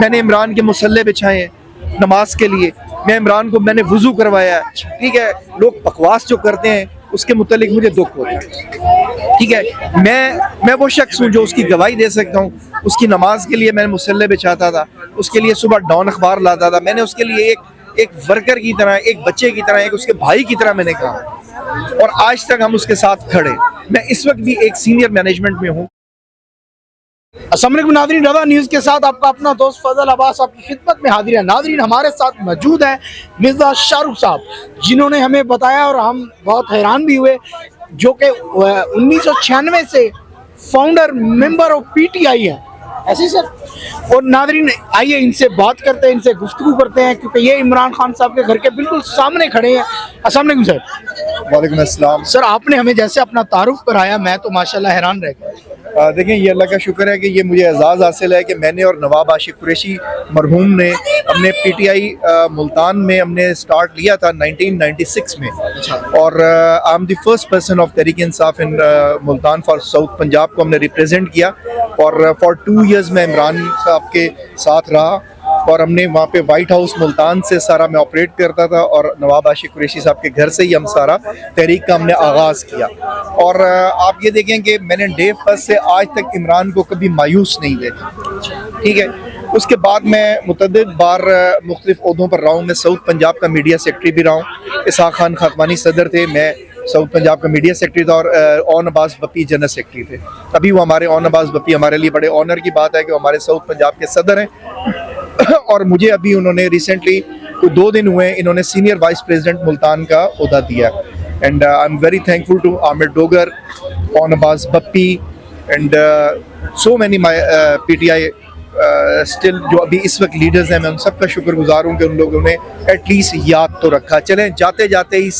मैंने इमरान के मुसल्ले बिछाए हैं नमाज के लिए, मैं इमरान को मैंने वुजू करवाया है, ठीक है। लोग बकवास जो करते हैं उसके मुतालिक मुझे दुख होता है, ठीक है। मैं वो शख्स हूँ जो उसकी गवाही दे सकता हूँ। उसकी नमाज के लिए मैंने मुसल्ले बिछाता था, उसके लिए सुबह डॉन अखबार लाता था, मैंने उसके लिए एक वर्कर की तरह, एक बच्चे की तरह, एक उसके भाई की तरह मैंने कहा, और आज तक हम उसके साथ खड़े। मैं इस वक्त भी एक सीनियर मैनेजमेंट में हूँ। अस्सलाम वालेकुम नाज़रीन, रज़ा न्यूज़ के साथ आपका अपना दोस्त फजल अब्बास आपकी खिदमत में हाजिर है। नाज़रीन, हमारे साथ मौजूद हैं मिर्ज़ा शाहरुख साहब, जिन्होंने हमें बताया और हम बहुत हैरान भी हुए, जो कि 1996 से फाउंडर मेंबर ऑफ पीटीआई है, ऐसे सर। और नाज़रीन, आइए इनसे बात करते हैं, इनसे गुफ्तगू करते हैं, क्योंकि ये इमरान खान साहब के घर के बिल्कुल सामने खड़े हैं। अस्सलाम वालेकुम सर। वालेकुम अस्सलाम। सर, आपने हमें जैसे अपना तारुफ कराया, मैं तो माशाल्लाह हैरान रह गया। देखें, ये अल्लाह का शुक्र है कि ये मुझे एजाज़ हासिल है कि मैंने और नवाब आशिक कुरैशी मरहूम ने अपने पीटीआई मुल्तान में हमने स्टार्ट लिया था 1996 में, और I am the first person of Tehreek Insaf in Multan for south Punjab को हमने रिप्रेजेंट किया, और फॉर 2 इयर्स मैं इमरान साहब के साथ रहा, और हमने वहाँ पे वाइट हाउस मुल्तान से सारा मैं ऑपरेट करता था, और नवाब आशिक कुरैशी साहब के घर से ही हम सारा तहरीक का हमने आगाज़ किया। और आप ये देखें कि मैंने डे फर्स्ट से आज तक इमरान को कभी मायूस नहीं देखा, ठीक है। उसके बाद मैं मुतअद्दिद बार मुख्तलिफ ओहदों पर रहा हूँ। मैं साउथ पंजाब का मीडिया सेक्रेटरी भी रहा हूँ। इसहाक खान खाकवानी सदर थे, मैं साउथ पंजाब का मीडिया सेक्रेटरी था, और own Abbas Bappi general secretary थे। अभी वो हमारे ओन अब्बास बप्पी, हमारे लिए बड़े ऑनर की बात है कि वो हमारे साउथ पंजाब के सदर हैं। और मुझे अभी उन्होंने रिसेंटली 2 दिन हुए इन्होंने सीनियर वाइस प्रेसिडेंट मुल्तान का ओहदा दिया, and I am very thankful to Aamir Dogar, Aun Abbas Bappi, and so many my PTI still जो अभी इस वक्त लीडर्स हैं। मैं उन सब का शुक्रगुजार हूँ कि उन लोगों ने एटलीस्ट याद तो रखा। चलें, जाते जाते ही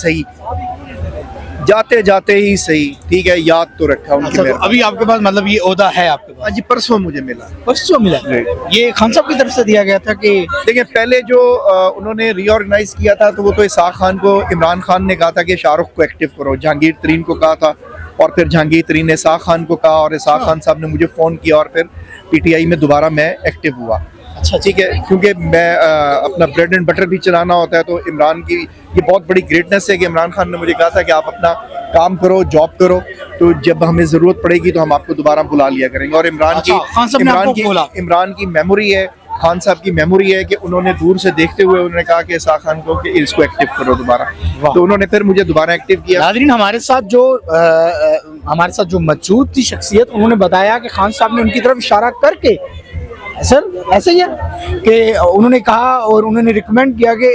सही, ठीक है, याद तो रखा उनकी। अच्छा, तो अभी आपके पास मतलब ये ओहदा है आपके पास? जी, परसों मुझे मिला। परसों मिला? ये खान साहब की तरफ से दिया गया था कि देखिए, पहले जो उन्होंने रीऑर्गेनाइज किया था, तो वो तो इसहाक खान को, इमरान खान ने कहा था कि शाहरुख को एक्टिव करो, जहांगीर तरीन को कहा था, और फिर जहांगीर तरीन ने इसहाक खान को कहा, और इसहाक खान साहब ने मुझे फ़ोन किया, और फिर पीटीआई में दोबारा मैं एक्टिव हुआ। अच्छा, ठीक है, क्योंकि मैं अपना ब्रेड एंड बटर भी चलाना होता है, तो इमरान की ये बहुत बड़ी ग्रेटनेस है कि इमरान खान ने मुझे कहा था कि आप अपना काम करो, जॉब करो, तो जब हमें ज़रूरत पड़ेगी तो हम आपको दोबारा बुला लिया करेंगे। और इमरान की मेमोरी है, खान साहब की मेमोरी है कि उन्होंने दूर से देखते हुए उन्होंने कहा कि इसहाक खान को कि इसको एक्टिव करो दोबारा, तो उन्होंने फिर मुझे दोबारा एक्टिव किया। नाज़रीन, हमारे साथ जो मौजूद थी शख्सियत, उन्होंने बताया कि खान साहब ने उनकी तरफ इशारा करके, सर ऐसे ही है कि उन्होंने कहा और उन्होंने रिकमेंड किया कि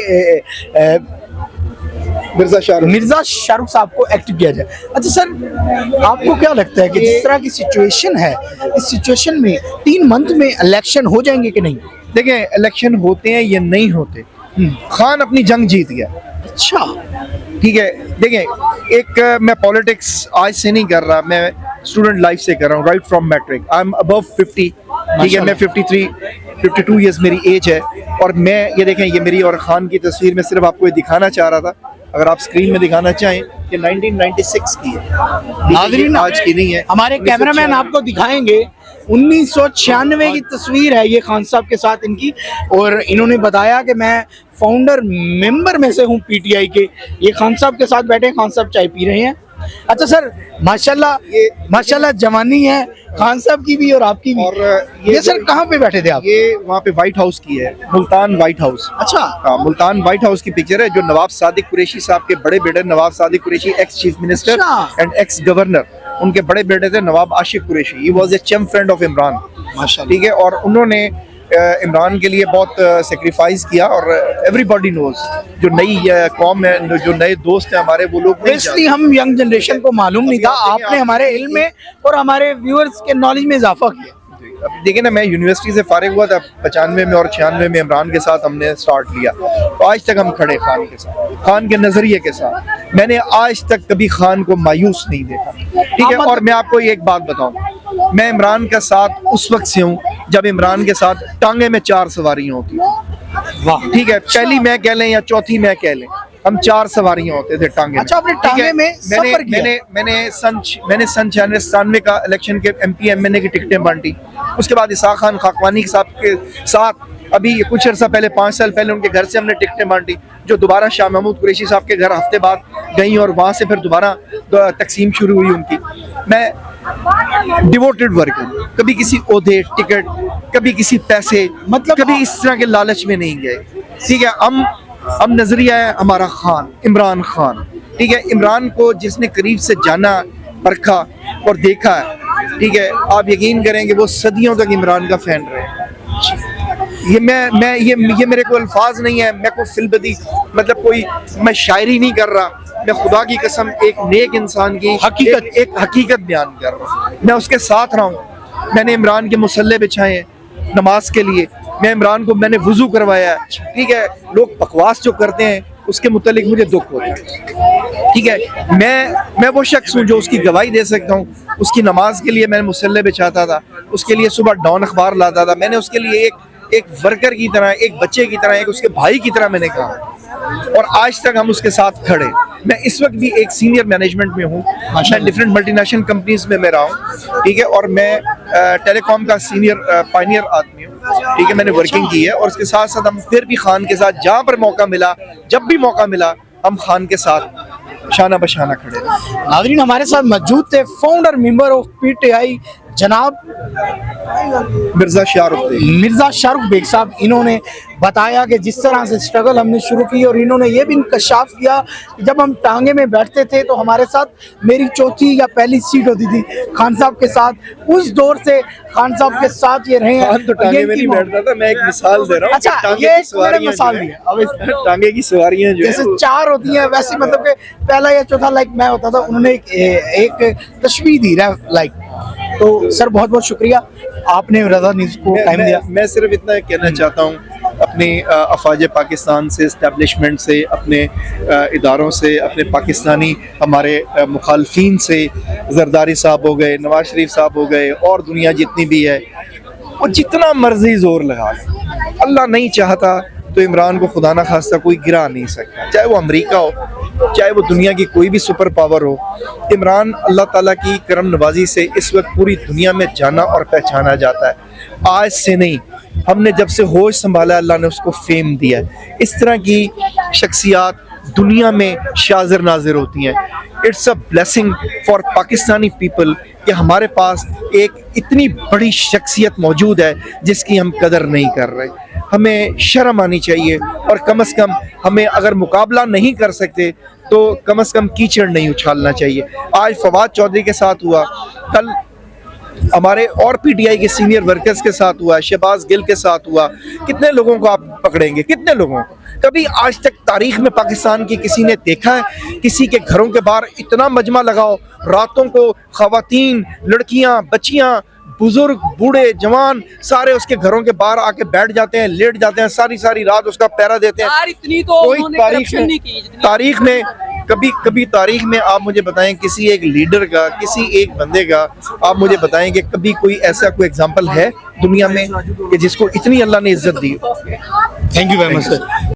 मिर्ज़ा शाहरुख साहब को एक्टिव किया जाए। अच्छा सर, आपको क्या लगता है कि जिस तरह की सिचुएशन है, इस सिचुएशन में 3 मंथ में इलेक्शन हो जाएंगे कि नहीं? देखें, इलेक्शन होते हैं या नहीं होते, खान अपनी जंग जीत गया। अच्छा, ठीक है। देखें, मैं पॉलिटिक्स आज से नहीं कर रहा, मैं स्टूडेंट लाइफ से कर रहा हूँ, right from matric. I am above 50, ठीक है, मैं 52 ईयर्स मेरी एज है, और मैं ये देखें, ये मेरी और खान की तस्वीर में सिर्फ आपको ये दिखाना चाह रहा था, अगर आप स्क्रीन में दिखाना चाहें, कि 1996 की है, नाज़रीन आज की नहीं है। हमारे कैमरामैन आपको दिखाएंगे 1996 की तस्वीर है ये खान साहब के साथ इनकी, और इन्होंने बताया कि मैं फाउंडर मेंबर में से हूँ पीटीआई के। ये खान साहब के साथ बैठे, खान साहब चाय पी रहे हैं। अच्छा सर, माशाल्लाह जवानी है खान साहब की भी और आपकी भी। और ये सर कहाँ पे बैठे थे आप? ये वहाँ पे व्हाइट हाउस की है, मुल्तान व्हाइट हाउस। अच्छा, हाँ, मुल्तान व्हाइट हाउस की पिक्चर है, जो नवाब सादिक कुरैशी साहब के बड़े बेटे, Nawab Sadiq Qureshi ex chief minister and ex governor, उनके बड़े बेटे थे Nawab Ashiq Qureshi. He was a chum friend of Imran, ठीक है, और उन्होंने इमरान के लिए बहुत सेक्रीफाइस किया, और एवरीबॉडी नोज, जो नई कौम है, जो नए दोस्त हैं हमारे, वो लोग इसलिए हम यंग जनरेशन को मालूम नहीं था, आपने हमारे इल्म में और हमारे व्यूअर्स के नॉलेज में इजाफा किया। देखिए ना, मैं यूनिवर्सिटी से फारिग हुआ था 95 में, और 96 में इमरान के साथ हमने स्टार्ट लिया, तो आज तक हम खड़े खान के साथ, खान के नजरिए के साथ। मैंने आज तक कभी खान को मायूस नहीं देखा, ठीक है। और मैं आपको एक बात बताऊं, मैं इमरान का साथ उस वक्त से हूँ जब इमरान के साथ टांगे में 4 सवारियां होती थी, ठीक है, पहली मैं कह लें या चौथी मैं कह लें, हम 4 सवारियां होते थे टांगे में। अच्छा, आपने ठीक है? टांगे में सफर किया? मैंने सन 96 का इलेक्शन के MP MNA की टिकटें बांटी। उसके बाद इसाक खान खाकवानी साहब के साथ अभी कुछ अर्सा पहले 5 साल पहले उनके घर से हमने टिकटें बांटी, जो दोबारा शाह महमूद कुरैशी साहब के घर हफ्ते बाद गई और वहाँ से फिर दोबारा तकसीम शुरू हुई उनकी। मैं डिवोटेड वर्कर, कभी किसी ओहदे टिकट, कभी किसी पैसे, मतलब कभी इस तरह के लालच में नहीं गए। ठीक है, हम नजरिया है हमारा खान, इमरान खान। ठीक है, इमरान को जिसने करीब से जाना, परखा और देखा है, ठीक है, आप यकीन करें कि वो सदियों तक इमरान का फैन रहे। ये मेरे को अल्फाज नहीं है, मैं कोई फिल्बदी मतलब कोई मैं शायरी नहीं कर रहा, मैं खुदा की कसम एक नेक इंसान की एक हकीकत बयान कर रहा हूँ। मैं उसके साथ रहा हूँ, मैंने इमरान के मुसल्ले बिछाए हैं नमाज के लिए, मैं इमरान को मैंने वुजू करवाया है। ठीक है, लोग बकवास जो करते हैं उसके मुतालिक मुझे दुख होता है। ठीक है, मैं वो शख्स हूँ जो उसकी गवाही दे सकता हूँ। उसकी नमाज के लिए मैंने मुसल्ले बिछाता था, उसके लिए सुबह डॉन अखबार लाता था, मैंने उसके लिए एक वर्कर की तरह, एक बच्चे की तरह, एक उसके भाई की तरह मैंने कहा, और आज तक हम उसके साथ खड़े। मैं इस वक्त भी एक सीनियर मैनेजमेंट में हूँ, मैं डिफरेंट मल्टीनेशनल कंपनीज में मैं रहा हूँ। ठीक है, और मैं टेलीकॉम का सीनियर पायनियर आदमी हूँ। ठीक है, मैंने वर्किंग की है, और उसके साथ साथ हम फिर भी खान के साथ जहाँ पर मौका मिला, जब भी मौका मिला, हम खान के साथ शाना बशाना खड़े। नाज़रीन, हमारे साथ मौजूद थे फाउंडर मेंबर ऑफ PTI जनाब मिर्जा शाहरुख बेग साहब। इन्होंने बताया कि जिस तरह से स्ट्रगल हमने शुरू की, और इन्होंने ये भी इंकशाफ किया कि जब हम टांगे में बैठते थे तो हमारे साथ मेरी चौथी या पहली सीट होती थी खान साहब के साथ। उस दौर से खान साहब के साथ ये रहे हैं। खान तो टांगे में नहीं बैठता था, मैं एक मिसाल दे रहा हूँ। अच्छा, ये मैंने मिसाल दी है। अब टांगे की सवारियां जो जैसे 4 होती हैं, वैसे मतलब कि पहला या चौथा लाइक मैं होता था, उन्होंने एक तशबीह दी लाइक। तो सर बहुत बहुत शुक्रिया, आपने रज़ा न्यूज़ को टाइम दिया। मैं सिर्फ इतना कहना चाहता हूँ अपने अफवाज पाकिस्तान से, इस्टेब्लिशमेंट से, अपने इदारों से, अपने पाकिस्तानी हमारे मुखालफीन से, जरदारी साहब हो गए, नवाज शरीफ साहब हो गए, और दुनिया जितनी भी है, वो जितना मर्जी जोर लगा लें, अल्लाह नहीं चाहता तो इमरान को खुदा ना खास्ता कोई गिरा नहीं सकता, चाहे वो अमेरिका हो, चाहे वो दुनिया की कोई भी सुपर पावर हो। इमरान अल्लाह ताला की करम नवाजी से इस वक्त पूरी दुनिया में जाना और पहचाना जाता है। आज से नहीं, हमने जब से होश संभाला अल्लाह ने उसको फेम दिया है। इस तरह की शख्सियात दुनिया में शाज़िर नाज़िर होती हैं। It's a blessing for Pakistani people कि हमारे पास एक इतनी बड़ी शख्सियत मौजूद है जिसकी हम कदर नहीं कर रहे। हमें शर्म आनी चाहिए, और कम से कम हमें अगर मुकाबला नहीं कर सकते तो कम से कम कीचड़ नहीं उछालना चाहिए। आज फवाद चौधरी के साथ हुआ, कल हमारे और PTI के सीनियर वर्कर्स के साथ हुआ, शहबाज गिल के साथ हुआ। कितने लोगों को आप पकड़ेंगे, कितने लोगों को? कभी आज तक तारीख में पाकिस्तान की किसी ने देखा है किसी के घरों के बाहर इतना मजमा लगाओ, रातों को खवातीन, लड़कियां, बच्चियां, बुजुर्ग, बूढ़े, जवान सारे उसके घरों के बाहर आके बैठ जाते हैं, लेट जाते हैं, सारी सारी रात उसका पहरा देते हैं। इतनी तो कोई तारीख में कभी तारीख में आप मुझे बताएं किसी एक लीडर का, किसी एक बंदे का आप मुझे बताएं कि कभी कोई ऐसा कोई एग्जांपल है दुनिया में कि जिसको इतनी अल्लाह ने इज्जत दी। Thank you very much sir.